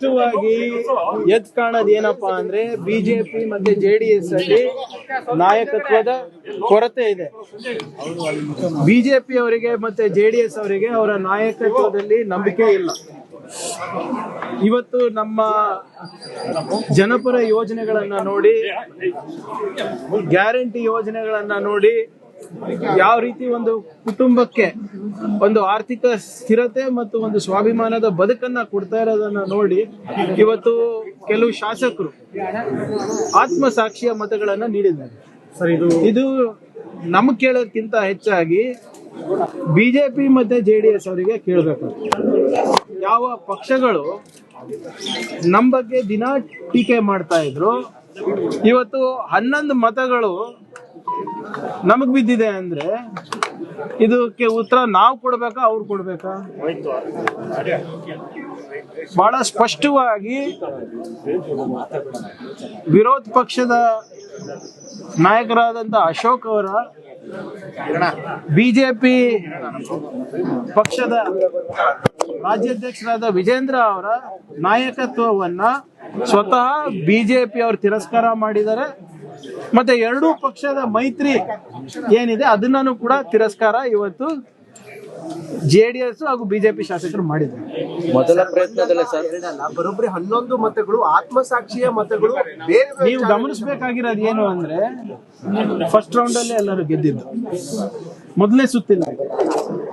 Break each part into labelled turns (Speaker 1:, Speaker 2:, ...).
Speaker 1: ಸ್ಪಷ್ಟವಾಗಿ ಎದ್ ಕಾಣೋದು ಏನಪ್ಪಾ ಅಂದ್ರೆ ಬಿಜೆಪಿ ಮತ್ತೆ ಜೆಡಿಎಸ್ ಅಲ್ಲಿ ನಾಯಕತ್ವದ ಕೊರತೆ ಇದೆ. ಬಿಜೆಪಿ ಅವರಿಗೆ ಮತ್ತೆ ಜೆಡಿಎಸ್ ಅವರಿಗೆ ಅವರ ನಾಯಕತ್ವದಲ್ಲಿ ನಂಬಿಕೆ ಇಲ್ಲ. ಇವತ್ತು ನಮ್ಮ ಜನಪರ ಯೋಜನೆಗಳನ್ನ ನೋಡಿ, ಗ್ಯಾರಂಟಿ ಯೋಜನೆಗಳನ್ನ ನೋಡಿ, ಯಾವ ರೀತಿ ಒಂದು ಕುಟುಂಬಕ್ಕೆ ಒಂದು ಆರ್ಥಿಕ ಸ್ಥಿರತೆ ಮತ್ತು ಒಂದು ಸ್ವಾಭಿಮಾನದ ಬದುಕನ್ನ ಕೊಡ್ತಾ ಇರೋದನ್ನ ನೋಡಿ ಇವತ್ತು ಕೆಲವು ಶಾಸಕರು ಆತ್ಮಸಾಕ್ಷಿಯ ಮತಗಳನ್ನ ನೀಡಿದ್ದಾರೆ. ಇದು ನಮ್ಗೆ ಕೇಳೋದಕ್ಕಿಂತ ಹೆಚ್ಚಾಗಿ ಬಿಜೆಪಿ ಮತ್ತೆ ಜೆಡಿಎಸ್ ಅವರಿಗೆ ಕೇಳಬೇಕು. ಯಾವ ಪಕ್ಷಗಳು ನಮ್ಮ ಬಗ್ಗೆ ದಿನ ಟೀಕೆ ಮಾಡ್ತಾ ಇದ್ರು, ಇವತ್ತು 11 ಮತಗಳು ನಮಗ್ ಬಿದ್ದಿದೆ ಅಂದ್ರೆ ಇದಕ್ಕೆ ಉತ್ತರ ನಾವು ಕೊಡ್ಬೇಕಾ ಅವ್ರು ಕೊಡ್ಬೇಕಾ? ಬಹಳ ಸ್ಪಷ್ಟವಾಗಿ ವಿರೋಧ ಪಕ್ಷದ ನಾಯಕರಾದಂತ ಅಶೋಕ್ ಅವರ, ಬಿಜೆಪಿ ಪಕ್ಷದ ರಾಜ್ಯಾಧ್ಯಕ್ಷರಾದ ವಿಜೇಂದ್ರ ಅವರ ನಾಯಕತ್ವವನ್ನ ಸ್ವತಃ ಬಿಜೆಪಿ ಅವರು ತಿರಸ್ಕಾರ ಮಾಡಿದ್ದಾರೆ. ಮತ್ತೆ ಎರಡೂ ಪಕ್ಷದ ಮೈತ್ರಿ ಏನಿದೆ ಅದನ್ನೂ ಕೂಡ ತಿರಸ್ಕಾರ ಇವತ್ತು ಜೆಡಿಎಸ್ ಹಾಗೂ ಬಿಜೆಪಿ ಶಾಸಕರು ಮಾಡಿದ್ದಾರೆ.
Speaker 2: ಮೊದಲ ಪ್ರಯತ್ನದಲ್ಲೇ ಸರ್
Speaker 3: ಬರೋಬ್ಬರಿ 11 ಮತಗಳು ಆತ್ಮಸಾಕ್ಷಿಯ ಮತಗಳು.
Speaker 1: ನೀವು ಗಮನಿಸಬೇಕಾಗಿರೋದು ಏನು ಅಂದ್ರೆ, ಫಸ್ಟ್ ರೌಂಡ್ ಅಲ್ಲೇ ಎಲ್ಲರೂ ಗೆದ್ದಿದ್ದು, ಮೊದಲನೇ ಸುತ್ತಿಲ್ಲ.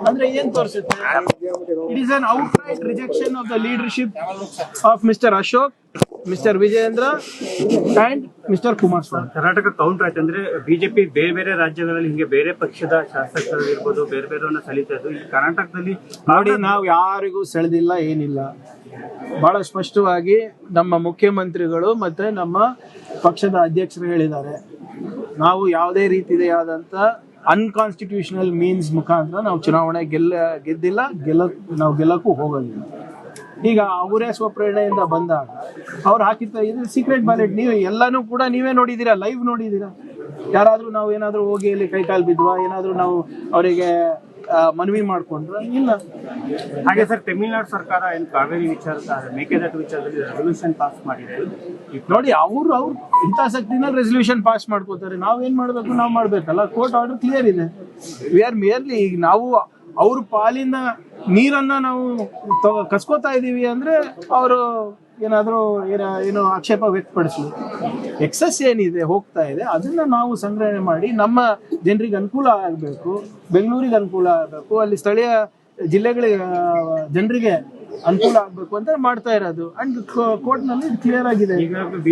Speaker 1: ಅಂದ್ರೆ ಏನ್ ತೋರಿಸುತ್ತೆ? It is an outright rejection of the leadership of mister Ashok, mister Vijayendra and mister Kumaraswamy.
Speaker 4: Karnataka counter ಆಯ್ತು ಅಂದ್ರೆ ಬಿಜೆಪಿ ಬೇರೆ ಬೇರೆ ರಾಜ್ಯಗಳಲ್ಲಿ ಹಿಂಗೆ ಬೇರೆ ಪಕ್ಷದ ಶಾಸಕರು ಇರ್ಬೋದು, ಬೇರೆ ಬೇರೆಯವ್ರನ್ನ ಸೆಳೀತಾ ಇದ್ದು. ಈ ಕರ್ನಾಟಕದಲ್ಲಿ
Speaker 1: ನೋಡಿ, ನಾವು ಯಾರಿಗೂ ಸೆಳೆದಿಲ್ಲ, ಏನಿಲ್ಲ. ಬಹಳ ಸ್ಪಷ್ಟವಾಗಿ ನಮ್ಮ ಮುಖ್ಯಮಂತ್ರಿಗಳು ಮತ್ತೆ ನಮ್ಮ ಪಕ್ಷದ ಅಧ್ಯಕ್ಷರು ಹೇಳಿದ್ದಾರೆ, ನಾವು ಯಾವುದೇ ರೀತಿಯಾದಂತ ಅನ್ಕಾನ್ಸ್ಟಿಟ್ಯೂಷನಲ್ ಮೀನ್ಸ್ ಮುಖಾಂತರ ನಾವು ಚುನಾವಣೆ ಗೆದ್ದಿಲ್ಲ, ನಾವು ಗೆಲ್ಲಕ್ಕೂ ಹೋಗೋದಿಲ್ಲ. ಈಗ ಅವರೇ ಸ್ವಪ್ರೇರಣೆಯಿಂದ ಬಂದಾಗ ಅವ್ರು ಹಾಕಿರ್ತಾರೆ. ಇದು ಸೀಕ್ರೆಟ್ ಬ್ಯಾಲೆಟ್. ನೀವು ಎಲ್ಲಾನು ಕೂಡ ನೀವೇ ನೋಡಿದೀರಾ, ಲೈವ್ ನೋಡಿದೀರಾ. ಯಾರಾದ್ರೂ ನಾವು ಏನಾದ್ರೂ ಹೋಗಿ ಅಲ್ಲಿ ಕೈಕಾಲು ಬಿದ್ವಾ, ಏನಾದ್ರೂ ನಾವು ಅವರಿಗೆ ಮನವಿ ಮಾಡ್ಕೊಂಡ್ರ? ಇಲ್ಲ.
Speaker 4: ಹಾಗೆ ಸರ್, ತಮಿಳುನಾಡು ಸರ್ಕಾರ ಏನು ಕಾವೇರಿ ವಿಚಾರ, ಮೇಕೆದಾಟು ವಿಚಾರದಲ್ಲಿ ರೆಸಲ್ಯೂಷನ್ ಪಾಸ್ ಮಾಡಿದೆ
Speaker 1: ನೋಡಿ. ಅವ್ರ ಹಿತಾಸಕ್ತಿನಲ್ಲಿ ರೆಸಲ್ಯೂಷನ್ ಪಾಸ್ ಮಾಡ್ಕೋತಾರೆ. ನಾವೇನ್ ಮಾಡ್ಬೇಕು? ನಾವು ಮಾಡ್ಬೇಕಲ್ಲ. ಕೋರ್ಟ್ ಆರ್ಡರ್ ಕ್ಲಿಯರ್ ಇದೆ. ವಿ ಆರ್ ಮಿಯರ್ಲಿ, ಈಗ ನಾವು ಅವ್ರ ಪಾಲಿನ ನೀರನ್ನ ನಾವು ಕಸ್ಕೋತಾ ಇದೀವಿ ಅಂದ್ರೆ ಅವರು ಏನಾದ್ರೂ ಏನೋ ಆಕ್ಷೇಪ ವ್ಯಕ್ತಪಡಿಸಲಿ. ಎಕ್ಸಸ್ ಏನಿದೆ ಹೋಗ್ತಾ ಇದೆ ಅದನ್ನ ನಾವು ಸಂಗ್ರಹಣೆ ಮಾಡಿ ನಮ್ಮ ಜನರಿಗೆ ಅನುಕೂಲ ಆಗಬೇಕು, ಬೆಂಗಳೂರಿಗೆ ಅನುಕೂಲ ಆಗಬೇಕು, ಅಲ್ಲಿ ಸ್ಥಳೀಯ ಜಿಲ್ಲೆಗಳಿಗೆ ಜನರಿಗೆ ಅನುಕೂಲ ಆಗ್ಬೇಕು ಅಂತ ಮಾಡ್ತಾ ಇರೋದು. ಅಂಡ್ ಕೋರ್ಟ್ ನಲ್ಲಿ ಕ್ಲಿಯರ್ ಆಗಿದೆ.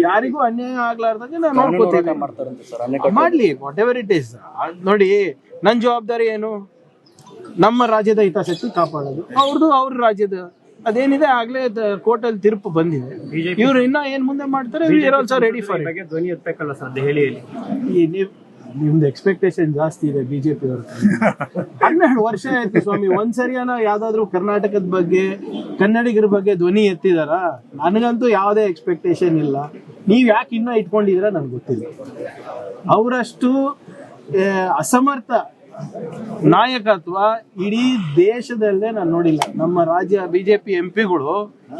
Speaker 1: ಯಾರಿಗೂ ಅನ್ಯಾಯ ಆಗ್ಲಾರ್ದಂಗೆ ನಾವು ನೋಡ್ಕೋತೀವಿ. ಮಾಡ್ಲಿ, ವಾಟ್ ಎವರ್ ಇಟ್ ಈಸ್. ನೋಡಿ, ನನ್ನ ಜವಾಬ್ದಾರಿ ಏನು? ನಮ್ಮ ರಾಜ್ಯದ ಹಿತಾಸಕ್ತಿ ಕಾಪಾಡೋದು. ಅವ್ರ ರಾಜ್ಯದ ಅದೇನಿದೆ ಆಗ್ಲೇ ಕೋರ್ಟ್ ಅಲ್ಲಿ ತೀರ್ಪು ಬಂದಿದೆ. ಇವ್ರು ಇನ್ನ ಏನ್ ಮುಂದೆ ಮಾಡ್ತಾರೆ, we are also ready for it.
Speaker 4: ಧ್ವನಿ ಎತ್ತಬೇಕಲ್ಲ ಸರ್ ದೆಹಲಿಯಲ್ಲಿ.
Speaker 1: ನಿಮ್ದು ಎಕ್ಸ್ಪೆಕ್ಟೇಷನ್ ಜಾಸ್ತಿ ಇದೆ ಬಿಜೆಪಿ ಅವ್ರ. 12 ವರ್ಷ ಆಯ್ತು ಸ್ವಾಮಿ, ಒಂದ್ಸರಿಯಾನ ಯಾವ್ದಾದ್ರು ಕರ್ನಾಟಕದ ಬಗ್ಗೆ, ಕನ್ನಡಿಗರ ಬಗ್ಗೆ ಧ್ವನಿ ಎತ್ತಿದಾರ? ನನಗಂತೂ ಯಾವುದೇ ಎಕ್ಸ್ಪೆಕ್ಟೇಷನ್ ಇಲ್ಲ. ನೀವ್ ಯಾಕೆ ಇನ್ನ ಇಟ್ಕೊಂಡಿದ್ರ ನನ್ಗೆ ಗೊತ್ತಿಲ್ಲ. ಅವರಷ್ಟು ಅಸಮರ್ಥ ನಾಯಕತ್ವ ಇಡೀ ದೇಶದಲ್ಲೇ ನಾನು ನೋಡಿಲ್ಲ. ನಮ್ಮ ರಾಜ್ಯ ಬಿಜೆಪಿ ಎಂಪಿಗಳು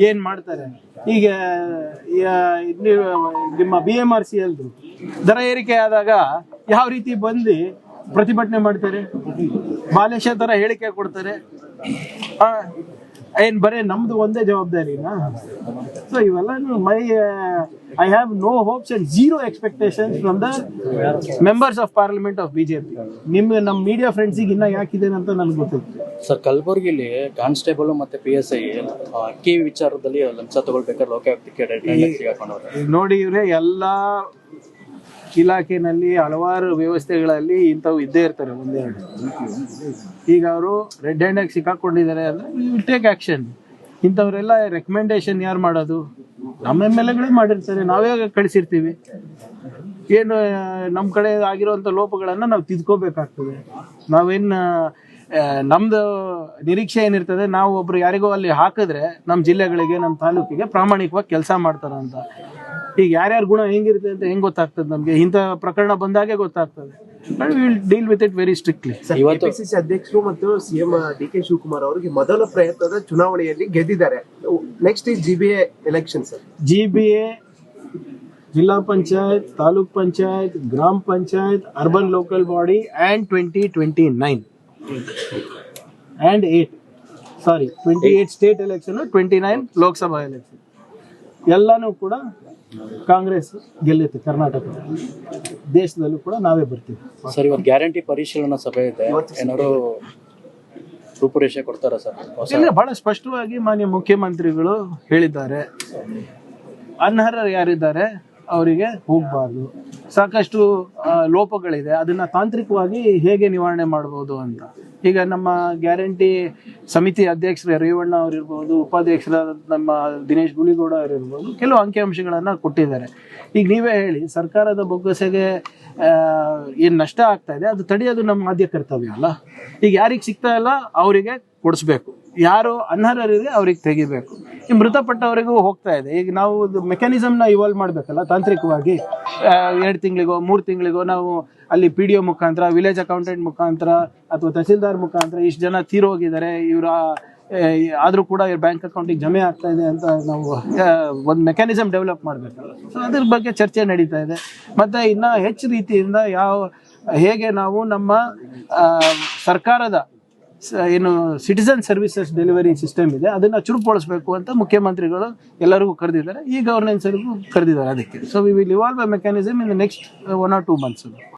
Speaker 1: ಏನ್ ಮಾಡ್ತಾರೆ, ಈಗ ನಿಮ್ಮ BMRC ಅಲ್ದು ದರ ಏರಿಕೆ ಆದಾಗ ಯಾವ ರೀತಿ ಬಂದು ಪ್ರತಿಭಟನೆ ಮಾಡ್ತಾರೆ, ಬಾಲೇಶ ತರ ಹೇಳಿಕೆ ಕೊಡ್ತಾರೆ. ಏನ್ ಬರೇ ನಮ್ದು ಒಂದೇ ಜವಾಬ್ದಾರಿನಾ? ಸೊ ಇವೆಲ್ಲ I have no hopes and zero expectations from the members of parliament of BJP. ನಮ್ಮ ಮೀಡಿಯಾ ಫ್ರೆಂಡ್ಸಿಗೆ ಇನ್ನ ಯಾಕಿದೆ ಅಂತ ನನಗೆ ಗೊತ್ತಿತ್ತು.
Speaker 2: ಸರ್, ಕಲಬುರಗಿಲಿ ಕಾನ್ಸ್ಟೇಬಲ್ ಮತ್ತೆ PSI ಅಕ್ಕಿ ವಿಚಾರದಲ್ಲಿ ಲಂಚ ತಗೊಳ್ಬೇಕಾದ್ರೆ ಲೋಕಾಯುಕ್ತಕ್ಕೆ
Speaker 1: ನೋಡಿ, ಇವ್ರೆ ಎಲ್ಲಾ ಇಲಾಖೆನಲ್ಲಿ ಹಲವಾರು ವ್ಯವಸ್ಥೆಗಳಲ್ಲಿ ಇಂಥವು ಇದ್ದೇ ಇರ್ತಾರೆ ಒಂದೆರಡು. ಈಗ ಅವರು ರೆಡ್ ಹ್ಯಾಂಡ್ ಆಗಿ ಸಿಕ್ಕಾಕೊಂಡಿದ್ದಾರೆ ಅಂದ್ರೆ ವಿಲ್ ಟೇಕ್ ಆಕ್ಷನ್. ಇಂಥವ್ರೆಲ್ಲ ರೆಕಮೆಂಡೇಶನ್ ಯಾರು ಮಾಡೋದು? ನಮ್ಮ MLAಗಳೇ ಮಾಡಿರ್ತಾರೆ, ನಾವೇ ಕಳಿಸಿರ್ತೀವಿ. ಏನು ನಮ್ಮ ಕಡೆ ಆಗಿರುವಂಥ ಲೋಪಗಳನ್ನ ನಾವು ತಿದ್ಕೋಬೇಕಾಗ್ತದೆ. ನಾವೇನು ನಮ್ದು ನಿರೀಕ್ಷೆ ಏನಿರ್ತದೆ, ನಾವು ಒಬ್ರು ಯಾರಿಗೋ ಅಲ್ಲಿ ಹಾಕಿದ್ರೆ ನಮ್ಮ ಜಿಲ್ಲೆಗಳಿಗೆ, ನಮ್ಮ ತಾಲೂಕಿಗೆ ಪ್ರಾಮಾಣಿಕವಾಗಿ ಕೆಲಸ ಮಾಡ್ತಾರಂತ. ಈಗ ಯಾರ್ಯಾರ ಗುಣ ಹೆಂಗಿರುತ್ತೆ ಅಂತ ಹೆಂಗ್ ಗೊತ್ತಾಗ್ತದೆ ನಮ್ಗೆ? ಇಂಥ ಪ್ರಕರಣ ಬಂದಾಗೆ ಗೊತ್ತಾಗ್ತದೆ. and we will deal with it very strictly.
Speaker 2: ಇವತ್ತು
Speaker 3: ಕೆಪಿಸಿಸಿ ಅಧ್ಯಕ್ಷರು ಮತ್ತು ಸಿಎಂ ಡಿ ಕೆ ಶಿವಕುಮಾರ್ ಅವರಿಗೆ ಮೊದಲ ಪ್ರಯತ್ನದ ಚುನಾವಣೆಯಲ್ಲಿ ಗೆದ್ದಿದ್ದಾರೆ. ನೆಕ್ಸ್ಟ್ ಈ GBA ಎಲೆಕ್ಷನ್ ಸರ್.
Speaker 1: GBA, ಜಿಲ್ಲಾ ಪಂಚಾಯತ್, ತಾಲೂಕ್ ಪಂಚಾಯತ್, ಗ್ರಾಮ panchayat, urban local body and 2029 and 28 state election, 29 Lok Sabha election ಎಲ್ಲಾನು ಕೂಡ ಕಾಂಗ್ರೆಸ್ ಗೆಲ್ಲುತ್ತೆ. ಕರ್ನಾಟಕದಲ್ಲಿ, ದೇಶದಲ್ಲೂ ಕೂಡ ನಾವೇ ಬರ್ತೀವಿ.
Speaker 2: ಸರ್ ಇವತ್ತು ಗ್ಯಾರಂಟಿ ಪರಿಶೀಲನಾ ಸಭೆ ಇದೆ, ಏನಾದ್ರು ರೂಪುರೇಷೆ ಕೊಡ್ತಾರಾ ಸರ್?
Speaker 1: ಇಲ್ಲ, ಬಹಳ ಸ್ಪಷ್ಟವಾಗಿ ಮಾನ್ಯ ಮುಖ್ಯಮಂತ್ರಿಗಳು ಹೇಳಿದ್ದಾರೆ, ಅನರ್ಹರು ಯಾರಿದ್ದಾರೆ ಅವರಿಗೆ ಹೋಗಬಾರ್ದು. ಸಾಕಷ್ಟು ಲೋಪಗಳಿದೆ, ಅದನ್ನ ತಾಂತ್ರಿಕವಾಗಿ ಹೇಗೆ ನಿವಾರಣೆ ಮಾಡ್ಬೋದು ಅಂತ. ಈಗ ನಮ್ಮ ಗ್ಯಾರಂಟಿ ಸಮಿತಿ ಅಧ್ಯಕ್ಷರು ರೇವಣ್ಣ ಅವರಿರ್ಬೋದು, ಉಪಾಧ್ಯಕ್ಷರಾದ ನಮ್ಮ ದಿನೇಶ್ ಗುಳಿಗೌಡ ಅವರಿರ್ಬೋದು, ಕೆಲವು ಅಂಕಿಅಂಶಗಳನ್ನು ಕೊಟ್ಟಿದ್ದಾರೆ. ಈಗ ನೀವೇ ಹೇಳಿ, ಸರ್ಕಾರದ ಬೊಕ್ಕಸೆಗೆ ಏನು ನಷ್ಟ ಆಗ್ತಾ ಇದೆ ಅದು ತಡೆಯೋದು ನಮ್ಮ ಆದ್ಯ ಕರ್ತವ್ಯ ಅಲ್ಲ. ಈಗ ಯಾರಿಗೆ ಸಿಗ್ತಾ ಇಲ್ಲ ಅವರಿಗೆ ಕೊಡಿಸ್ಬೇಕು, ಯಾರು ಅನರ್ಹರಿಗೆ ಅವ್ರಿಗೆ ತೆಗಿಬೇಕು. ಈ ಮೃತಪಟ್ಟವರಿಗೂ ಹೋಗ್ತಾ ಇದೆ. ಈಗ ನಾವು ಮೆಕ್ಯಾನಿಸಮ್ನ ಇವಾಲ್ವ್ ಮಾಡಬೇಕಲ್ಲ ತಾಂತ್ರಿಕವಾಗಿ. 2 ತಿಂಗಳಿಗೋ 3 ತಿಂಗಳಿಗೋ ನಾವು ಅಲ್ಲಿ PDO ಮುಖಾಂತರ, ವಿಲೇಜ್ ಅಕೌಂಟೆಂಟ್ ಮುಖಾಂತರ ಅಥವಾ ತಹಸೀಲ್ದಾರ್ ಮುಖಾಂತರ ಇಷ್ಟು ಜನ ತೀರೋಗಿದ್ದಾರೆ, ಇವರ ಆದರೂ ಕೂಡ ಬ್ಯಾಂಕ್ ಅಕೌಂಟಿಗೆ ಜಮೆ ಆಗ್ತಾ ಇದೆ ಅಂತ ನಾವು ಒಂದು ಮೆಕ್ಯಾನಿಸಮ್ ಡೆವಲಪ್ ಮಾಡಬೇಕಲ್ಲ. ಸೊ ಅದ್ರ ಬಗ್ಗೆ ಚರ್ಚೆ ನಡೀತಾ ಇದೆ. ಮತ್ತು ಇನ್ನೂ ಹೆಚ್ಚು ರೀತಿಯಿಂದ ಹೇಗೆ ನಾವು ನಮ್ಮ ಸರ್ಕಾರದ ಏನು ಸಿಟಿಸನ್ ಸರ್ವಿಸಸ್ ಡೆಲಿವರಿ ಸಿಸ್ಟಮ್ ಇದೆ ಅದನ್ನು ಚುರುಕುಗೊಳಿಸಬೇಕು ಅಂತ ಮುಖ್ಯಮಂತ್ರಿಗಳು ಎಲ್ಲರಿಗೂ ಕರೆದಿದ್ದಾರೆ. ಈ ಗವರ್ನೆನ್ಸ್ಗೂ ಕರೆದಿದ್ದಾರೆ ಅದಕ್ಕೆ. So we will evolve a mechanism in the next 1 or 2 months.